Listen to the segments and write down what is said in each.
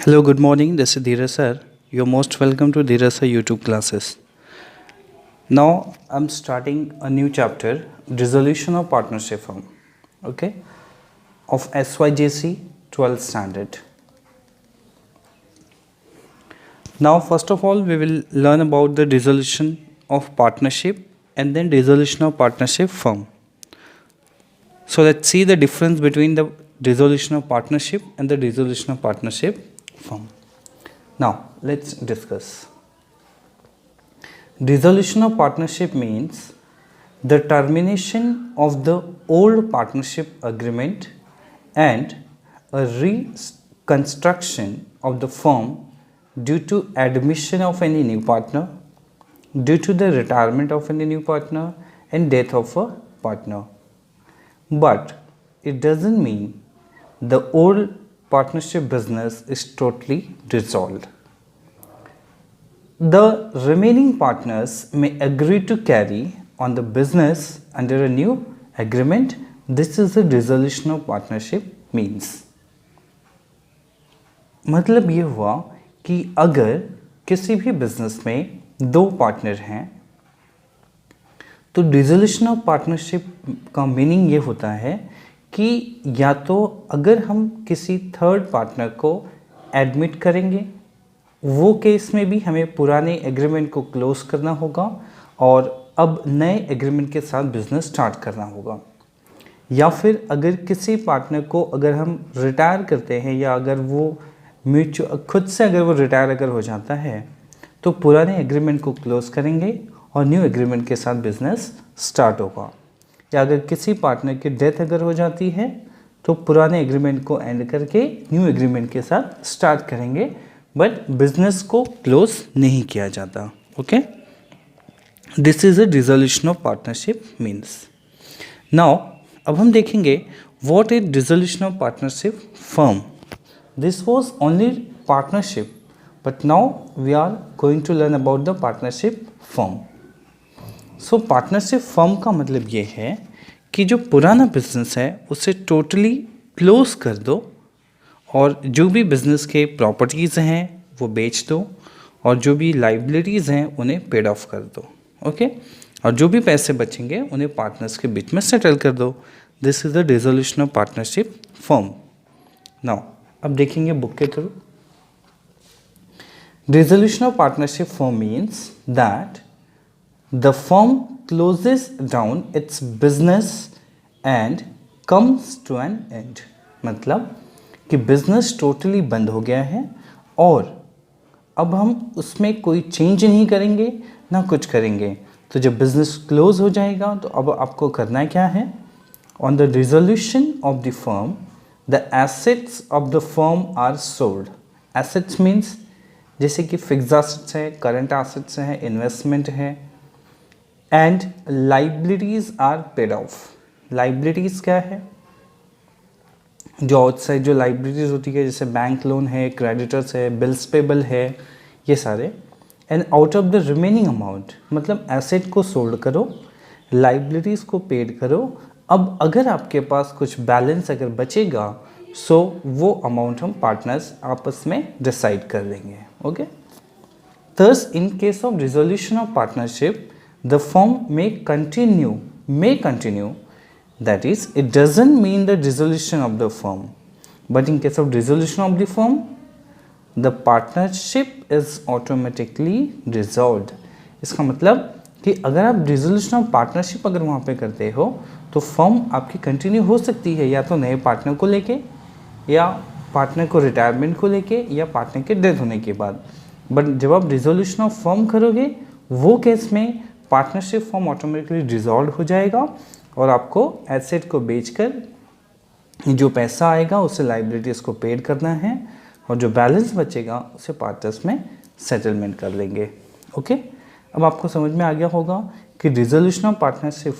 Hello, good morning. This is Dheeraj sir. You're most welcome to Dheeraj sir YouTube classes. Now I'm starting a new chapter, Resolution of Partnership Firm, okay, of SYJC 12th standard. Now first of all we will learn about the resolution of partnership and then resolution of partnership firm. So let's see the difference between the resolution of partnership and the resolution of partnership firm. Now let's discuss. Dissolution of partnership means the termination of the old partnership agreement and a reconstruction of the firm due to admission of any new partner, due to the retirement of any new partner and death of a partner. But it doesn't mean the old partnership business is totally dissolved. The remaining partners may agree to carry on the business under a new agreement. This is the dissolution of partnership means. मतलब ये हुआ कि अगर किसी भी business में दो partner हैं तो डिसोल्यूशन ऑफ पार्टनरशिप का मीनिंग ये होता है कि या तो अगर हम किसी थर्ड पार्टनर को एडमिट करेंगे, वो केस में भी हमें पुराने एग्रीमेंट को क्लोज करना होगा और अब नए एग्रीमेंट के साथ बिजनेस स्टार्ट करना होगा। या फिर अगर किसी पार्टनर को अगर हम रिटायर करते हैं या अगर वो खुद से अगर वो रिटायर अगर हो जाता है तो पुराने एग्रीमेंट को क्लोज करेंगे और न्यू एग्रीमेंट के साथ बिजनेस स्टार्ट होगा। या अगर किसी पार्टनर की डेथ अगर हो जाती है तो पुराने एग्रीमेंट को एंड करके न्यू एग्रीमेंट के साथ स्टार्ट करेंगे, बट बिजनेस को क्लोज नहीं किया जाता। Okay, this is a dissolution of partnership means. Now अब हम देखेंगे what is dissolution of partnership firm. This was only partnership but now we are going to learn about the partnership firm. So partnership firm का मतलब ये है कि जो पुराना बिजनेस है उसे टोटली क्लोज कर दो और जो भी बिज़नेस के प्रॉपर्टीज़ हैं वो बेच दो और जो भी लाइबिलिटीज़ हैं उन्हें पेड ऑफ कर दो। ओके, और जो भी पैसे बचेंगे उन्हें पार्टनर्स के बीच में सेटल कर दो। This is the dissolution of partnership firm. Now अब देखेंगे बुक के through. Dissolution of partnership firm means that the firm closes down its business and comes to an end. मतलब कि बिजनेस टोटली बंद हो गया है और अब हम उसमें कोई चेंज नहीं करेंगे ना कुछ करेंगे। तो जब बिजनेस क्लोज हो जाएगा तो अब आपको करना क्या है? On the dissolution of the firm the assets of the firm are sold. Assets means जैसे कि फिक्स्ड एसेट्स है, करंट एसेट्स है, इन्वेस्टमेंट है, and liabilities are paid off. Liabilities क्या है? जो आउटसाइड जो लाइबिलिटीज़ होती है जैसे बैंक लोन है, क्रेडिटर्स है, बिल्स पेबल है, ये सारे। And out of the remaining amount मतलब एसेट को सोल्ड करो, लाइबिलिटीज़ को पेड करो। अब अगर आपके पास कुछ बैलेंस अगर बचेगा सो वो अमाउंट हम पार्टनर्स आपस में डिसाइड कर लेंगे। Okay, thus in case of dissolution of partnership the firm may continue. That is, it doesn't mean the dissolution of the firm, but in case of dissolution of the firm, the partnership is automatically dissolved. इसका मतलब कि अगर आप dissolution of partnership अगर वहाँ पे करते हो तो फर्म आपकी कंटिन्यू हो सकती है या तो नए पार्टनर को लेके या पार्टनर को रिटायरमेंट को लेके या पार्टनर के डेथ होने के बाद। बट जब आप डिसोल्यूशन ऑफ फर्म करोगे वो केस में पार्टनरशिप फर्म ऑटोमेटिकली डिसॉल्व हो जाएगा और आपको एसेट को बेचकर जो पैसा आएगा उससे लाइबिलिटीज़ को पेड करना है और जो बैलेंस बचेगा उसे पार्टनर्स में सेटलमेंट कर लेंगे। ओके, अब आपको समझ में आ गया होगा कि dissolution of partnership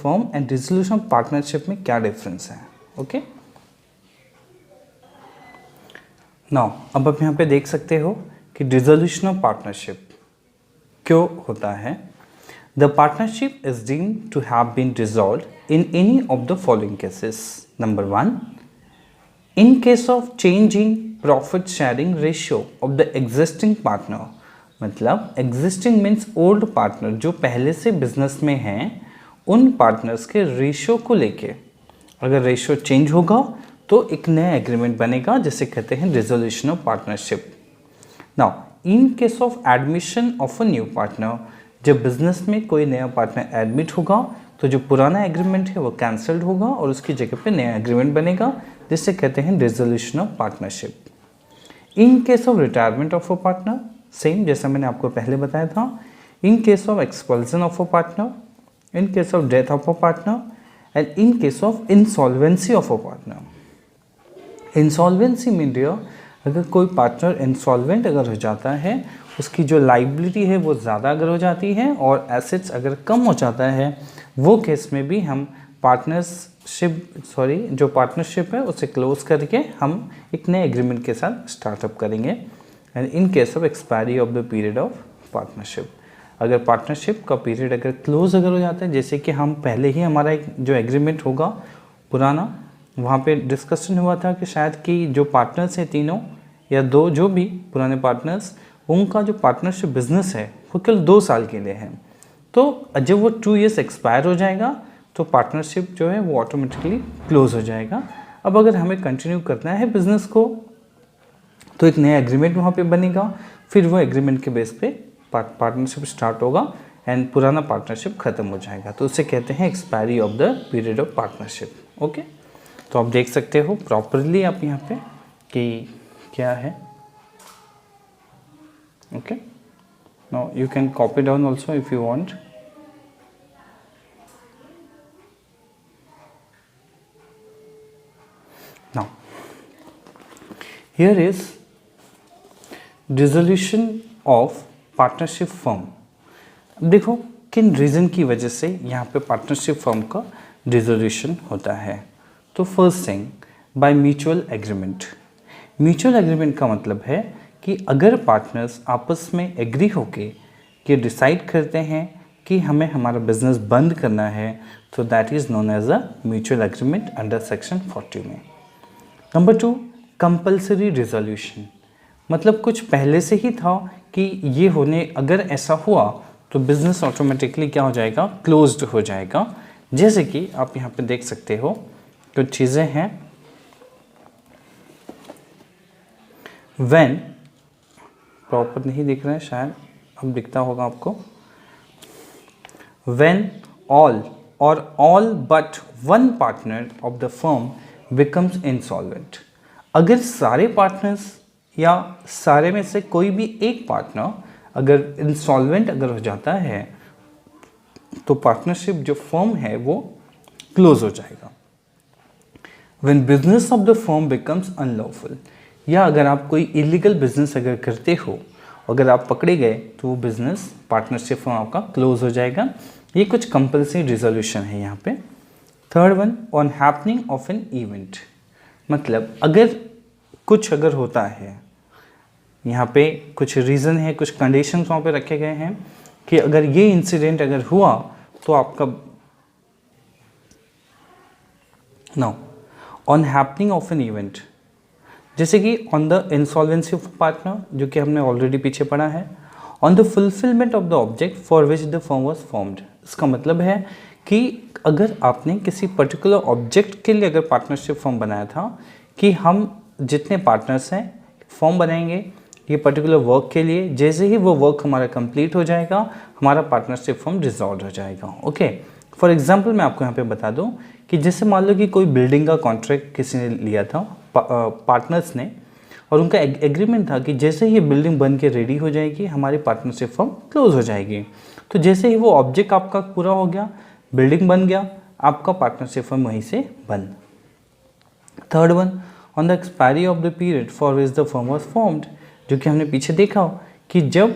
firm and dissolution of partnership में क्या डिफरेंस है। ओके, नाउ अब आप यहाँ पे देख सकते हो कि डिसोल्यूशन ऑफ पार्टनरशिप क्यों होता है। The partnership is deemed to have been dissolved in any of the following cases. Number 1, in case of change in profit sharing ratio of the existing partner, मतलब एग्जिस्टिंग मीन्स ओल्ड पार्टनर जो पहले से business में हैं, उन partners के ratio को लेके अगर रेशियो चेंज होगा तो एक नया एग्रीमेंट बनेगा जिसे कहते हैं resolution of partnership. Now in case of admission of a new partner, जब बिजनेस में कोई नया पार्टनर एडमिट होगा तो जो पुराना एग्रीमेंट है वो कैंसल्ड होगा और उसकी जगह पे नया एग्रीमेंट बनेगा जिसे कहते हैं resolution of partnership. In case of retirement of a partner, same जैसा मैंने आपको पहले बताया था। इन case of expulsion of a partner, in case of death of a partner and in case of insolvency of a partner. Insolvency mean अगर कोई partner insolvent अगर हो जाता है, उसकी जो लाइबिलिटी है वो ज़्यादा अगर हो जाती है और एसेट्स अगर कम हो जाता है, वो केस में भी हम जो पार्टनरशिप है उसे क्लोज करके हम एक नए एग्रीमेंट के साथ स्टार्टअप करेंगे। And in case of expiry of the period of partnership, अगर पार्टनरशिप का पीरियड अगर क्लोज अगर हो जाता है, जैसे कि हम पहले ही हमारा एक जो एग्रीमेंट होगा पुराना, वहाँ पे डिस्कशन हुआ था कि शायद कि जो पार्टनर्स हैं तीनों या दो जो भी पुराने पार्टनर्स, उनका जो पार्टनरशिप बिजनेस है वो केवल 2 साल के लिए है। तो जब वो 2 ईयर्स एक्सपायर हो जाएगा तो पार्टनरशिप जो है वो ऑटोमेटिकली क्लोज हो जाएगा। अब अगर हमें कंटिन्यू करना है बिजनेस को तो एक नया एग्रीमेंट वहाँ पे बनेगा, फिर वो एग्रीमेंट के बेस पे पार्टनरशिप स्टार्ट होगा एंड पुराना पार्टनरशिप ख़त्म हो जाएगा। तो उसे कहते हैं expiry of the period of partnership. Okay, तो आप देख सकते हो प्रॉपरली आप यहाँ पे कि क्या है। Okay, now you can copy down also if you want. Now here is dissolution of partnership firm. अब देखो किन रीज़न की वजह से यहाँ पे पार्टनरशिप फर्म का डिसोल्यूशन होता है। तो first thing, by mutual agreement. Mutual agreement का मतलब है कि अगर पार्टनर्स आपस में एग्री होके कि डिसाइड करते हैं कि हमें हमारा बिजनेस बंद करना है, तो that is known as a mutual agreement under section 40 में। नंबर 2, कंपल्सरी रिजोल्यूशन, मतलब कुछ पहले से ही था कि ये होने, अगर ऐसा हुआ तो बिजनेस ऑटोमेटिकली क्या हो जाएगा, क्लोज्ड हो जाएगा। जैसे कि आप यहाँ पे देख सकते हो कुछ चीज़ें हैं। व्हेन, प्रॉपर नहीं दिख रहा है शायद, अब दिखता होगा आपको। व्हेन ऑल और all but one partner of the firm becomes insolvent, अगर सारे पार्टनर्स या सारे में से कोई भी एक पार्टनर अगर इंसॉल्वेंट अगर हो जाता है तो पार्टनरशिप जो फर्म है वो क्लोज हो जाएगा। When business of the firm becomes unlawful, या अगर आप कोई इलीगल बिजनेस अगर करते हो, अगर आप पकड़े गए तो वो बिजनेस पार्टनरशिप फर्म आपका क्लोज हो जाएगा। ये कुछ कंपल्सरी रिजोल्यूशन है यहाँ पे। Third one, on happening of an event, मतलब अगर कुछ अगर होता है, यहाँ पे कुछ रीज़न है, कुछ कंडीशंस वहाँ पे रखे गए हैं कि अगर ये इंसिडेंट अगर हुआ तो आपका know on happening of an event, जैसे कि on the insolvency of partner जो कि हमने ऑलरेडी पीछे पढ़ा है, on the fulfilment of the object for which the firm was formed. इसका मतलब है कि अगर आपने किसी पर्टिकुलर ऑब्जेक्ट के लिए अगर पार्टनरशिप फर्म बनाया था कि हम जितने पार्टनर्स हैं फॉर्म बनाएंगे ये पर्टिकुलर वर्क के लिए, जैसे ही वो वर्क हमारा कंप्लीट हो जाएगा हमारा पार्टनरशिप फर्म डिसॉल्व हो जाएगा। ओके, फॉर एग्जांपल मैं आपको यहाँ पे बता दूँ कि जैसे मान लो कि कोई बिल्डिंग का कॉन्ट्रैक्ट किसी ने लिया था पार्टनर्स ने, और उनका एग्रीमेंट था कि जैसे ही ये बिल्डिंग बन के रेडी हो जाएगी हमारी पार्टनरशिप फर्म क्लोज हो जाएगी। तो जैसे ही वो ऑब्जेक्ट आपका पूरा हो गया, बिल्डिंग बन गया, आपका पार्टनरशिप फर्म वहीं से बंद। Third one, on the expiry of the period for which the firm was formed, जो कि हमने पीछे देखा कि जब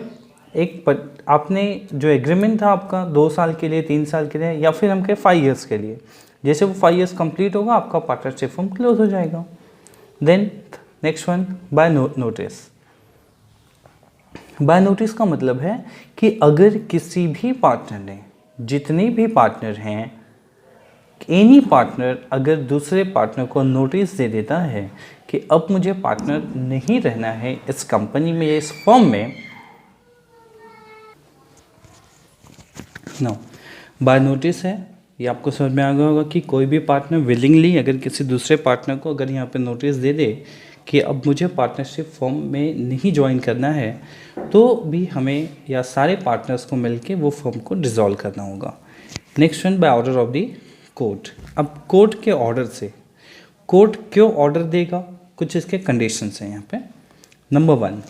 आपने जो एग्रीमेंट था आपका 2 साल के लिए, 3 साल के लिए, या फिर हम कहें 5 ईयर्स के लिए, जैसे वो 5 ईयर्स कंप्लीट होगा आपका पार्टनरशिप फर्म क्लोज हो जाएगा। Then next one, by notice. By notice का मतलब है कि अगर किसी भी पार्टनर ने, जितने भी पार्टनर हैं, एनी पार्टनर अगर दूसरे पार्टनर को नोटिस दे देता है कि अब मुझे पार्टनर नहीं रहना है इस कंपनी में या इस फर्म में, नो बाय नोटिस है। ये आपको समझ में आ गया होगा कि कोई भी पार्टनर विलिंगली अगर किसी दूसरे पार्टनर को अगर यहाँ पे नोटिस दे दे कि अब मुझे पार्टनरशिप फर्म में नहीं ज्वाइन करना है, तो भी हमें या सारे पार्टनर्स को मिलके वो फर्म को डिसॉल्व करना होगा। Next one, by order of the court. अब कोर्ट के ऑर्डर से, कोर्ट क्यों ऑर्डर देगा, कुछ इसके कंडीशंस हैं यहाँ पे। Number 1,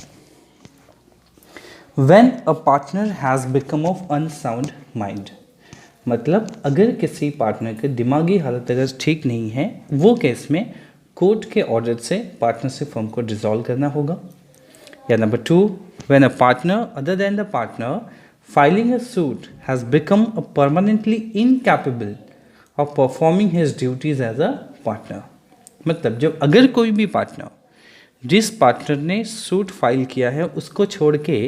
when a partner has become of unsound mind, मतलब अगर किसी पार्टनर की दिमागी हालत अगर ठीक नहीं है, वो केस में कोर्ट के ऑर्डर से पार्टनरशिप फर्म को डिसॉल्व करना होगा। या number 2, when a partner other than the partner filing a suit has become a permanently incapable of performing his duties as a partner, मतलब जब अगर कोई भी पार्टनर, जिस पार्टनर ने सूट फाइल किया है उसको छोड़ के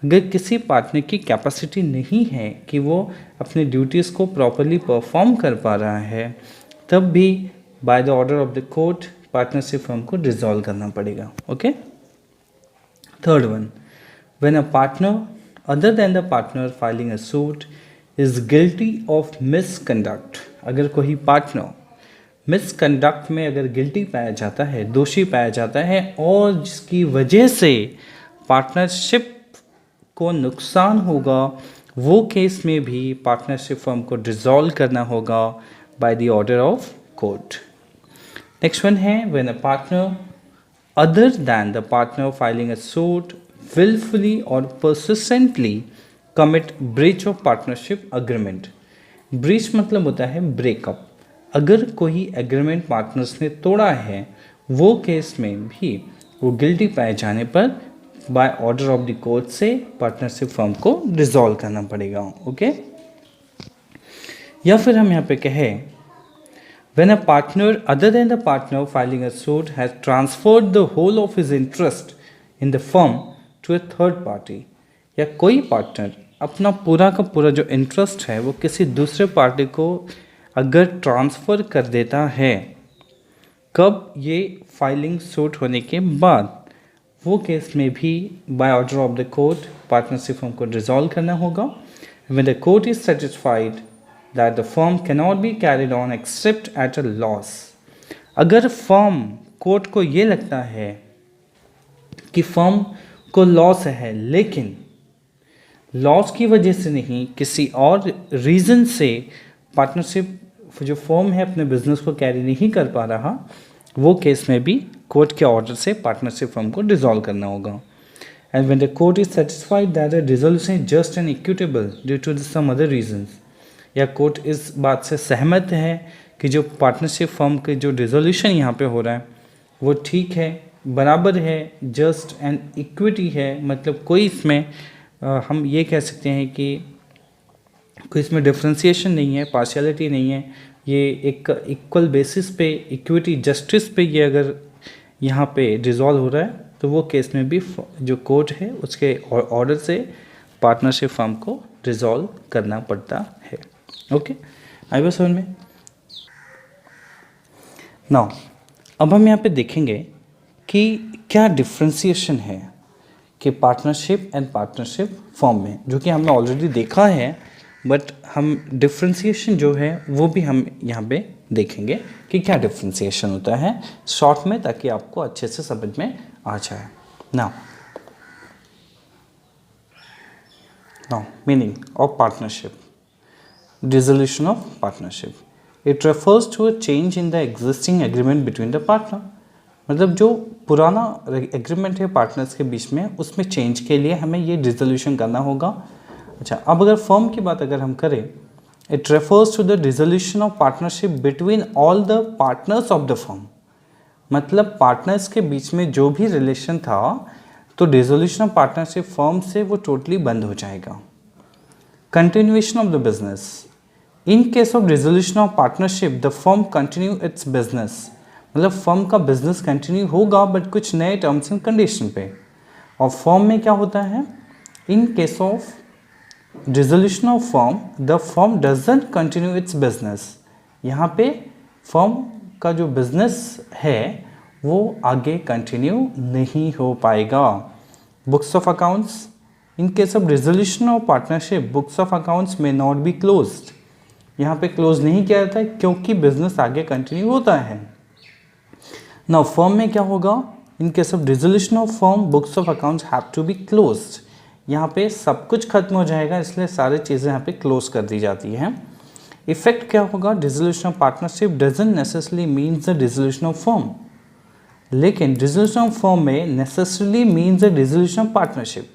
अगर किसी पार्टनर की कैपेसिटी नहीं है कि वो अपने ड्यूटीज़ को प्रॉपरली परफॉर्म कर पा रहा है, तब भी bye the order of the court partnership firm को डिसॉल्व करना पड़ेगा। Okay. Third one, when a partner other than the partner filing a suit is guilty of misconduct, अगर कोई पार्टनर मिसकंडक्ट में अगर गिल्टी पाया जाता है, दोषी पाया जाता है, और जिसकी वजह से पार्टनरशिप को नुकसान होगा, वो केस में भी पार्टनरशिप फर्म को डिसॉल्व करना होगा by the order of court. Next one है, when a partner other than the partner filing a suit wilfully और persistently commit breach of partnership agreement. Breach मतलब होता है ब्रेकअप। अगर कोई एग्रीमेंट पार्टनर्स ने तोड़ा है, वो केस में भी वो गिल्टी पाए जाने पर by order of the court से पार्टनरशिप फर्म को डिसॉल्व करना पड़ेगा। ओके। या फिर हम यहाँ पे कहें, when a partner other than the partner filing a suit has transferred the whole of his interest in the firm to a third party, या कोई पार्टनर अपना पूरा का पूरा जो इंटरेस्ट है वो किसी दूसरे पार्टी को अगर ट्रांसफ़र कर देता है, कब, ये फाइलिंग सूट होने के बाद, वो केस में भी by order of the court partnership firm को डिसॉल्व करना होगा। When the court is satisfied that the firm can not be carried on except at a loss, अगर फर्म, कोर्ट को ये लगता है कि फर्म को लॉस है, लेकिन लॉस की वजह से नहीं, किसी और रीज़न से पार्टनरशिप जो फर्म है अपने बिजनेस को कैरी नहीं कर पा रहा, वो केस में भी कोर्ट के ऑर्डर से पार्टनरशिप फर्म को डिसॉल्व करना होगा। And when the court is satisfied that the dissolution is just and equitable due to some other reasons, या कोर्ट इस बात से सहमत है कि जो पार्टनरशिप फर्म के जो डिसॉल्यूशन यहाँ पे हो रहा है वो ठीक है, बराबर है, जस्ट एंड इक्विटी है, मतलब कोई इसमें हम ये कह सकते हैं कि कोई इसमें डिफ्रेंसिएशन नहीं है, पार्शियलिटी नहीं है, ये एक इक्वल बेसिस पे, इक्विटी जस्टिस पे ये अगर यहाँ पे डिसॉल्व हो रहा है, तो वो केस में भी जो कोर्ट है उसके ऑर्डर से पार्टनरशिप फर्म को डिसॉल्व करना पड़ता है। ओके, आई बस समझ में। नाउ अब हम यहाँ पे देखेंगे कि क्या डिफ्रेंसिएशन है कि पार्टनरशिप एंड पार्टनरशिप फर्म में, जो कि हमने ऑलरेडी देखा है, बट हम डिफ्रेंसिएशन जो है वो भी हम यहाँ पे देखेंगे कि क्या डिफ्रेंसिएशन होता है शॉर्ट में, ताकि आपको अच्छे से समझ में आ जाए। Now meaning of partnership, dissolution of partnership, it refers to a change in the existing agreement between the partner, मतलब जो पुराना एग्रीमेंट है पार्टनर्स के बीच में, उसमें चेंज के लिए हमें ये डिसोल्यूशन करना होगा। अच्छा, अब अगर फर्म की बात अगर हम करें, it refers to the dissolution of partnership between all the partners of the firm, मतलब पार्टनर्स के बीच में जो भी रिलेशन था, तो डिसोल्यूशन ऑफ पार्टनरशिप फर्म से वो टोटली बंद हो जाएगा। Continuation of the business, in case of dissolution of partnership the firm continue its business, मतलब फर्म का बिजनेस कंटिन्यू होगा बट कुछ नए टर्म्स एंड कंडीशन पे। और फर्म में क्या होता है, इन case of dissolution of firm the firm doesn't continue its business, यहाँ पे फर्म का जो बिजनेस है वो आगे कंटिन्यू नहीं हो पाएगा। Books of accounts, in case of resolution of partnership books of accounts में नॉट बी क्लोज्ड, यहाँ पे क्लोज नहीं किया जाता है क्योंकि बिजनेस आगे कंटिन्यू होता है। नाउ फर्म में क्या होगा, in case of dissolution of firm books of accounts have to be closed, यहाँ पे सब कुछ खत्म हो जाएगा, इसलिए सारी चीज़ें यहाँ पे क्लोज कर दी जाती हैं। इफेक्ट क्या होगा, dissolution of partnership doesn't necessarily means the dissolution of firm, लेकिन डिसोल्यूशन ऑफ फर्म में necessarily means the dissolution of partnership.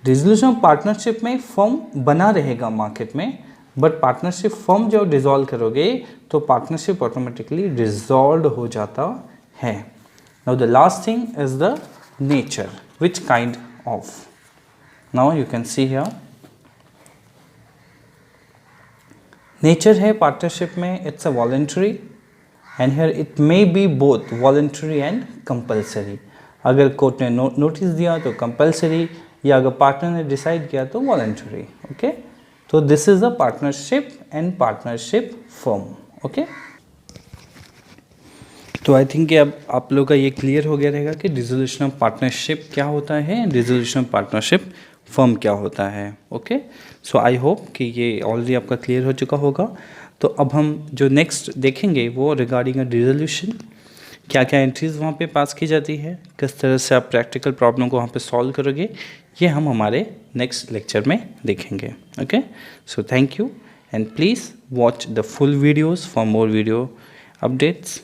Dissolution of partnership में फर्म बना रहेगा मार्केट में, बट पार्टनरशिप फर्म जब डिसॉल्व करोगे तो पार्टनरशिप ऑटोमेटिकली डिसॉल्व हो जाता है। Now the last thing is the nature, which kind of, now you can see here nature है पार्टनरशिप में, it's a voluntary and here it may be both voluntary and compulsory. अगर court ने notice दिया तो compulsory, या अगर partner ने decide किया तो वॉलंटरी। ओके, तो this is a partnership and partnership firm. Okay, तो आई थिंक अब आप लोगों का ये क्लियर हो गया रहेगा कि डिसोल्यूशन ऑफ पार्टनरशिप क्या होता है, डिसोल्यूशन ऑफ पार्टनरशिप फर्म क्या होता है। ओके, सो आई होप कि ये ऑलरेडी आपका क्लियर हो चुका होगा। तो अब हम जो नेक्स्ट देखेंगे वो रिगार्डिंग अ डिसोल्यूशन, क्या क्या एंट्रीज वहाँ पे पास की जाती है, किस तरह से आप प्रैक्टिकल प्रॉब्लम को वहाँ पे सॉल्व करोगे, ये हम हमारे नेक्स्ट लेक्चर में देखेंगे। Okay, so thank you and please watch the full videos for more video updates.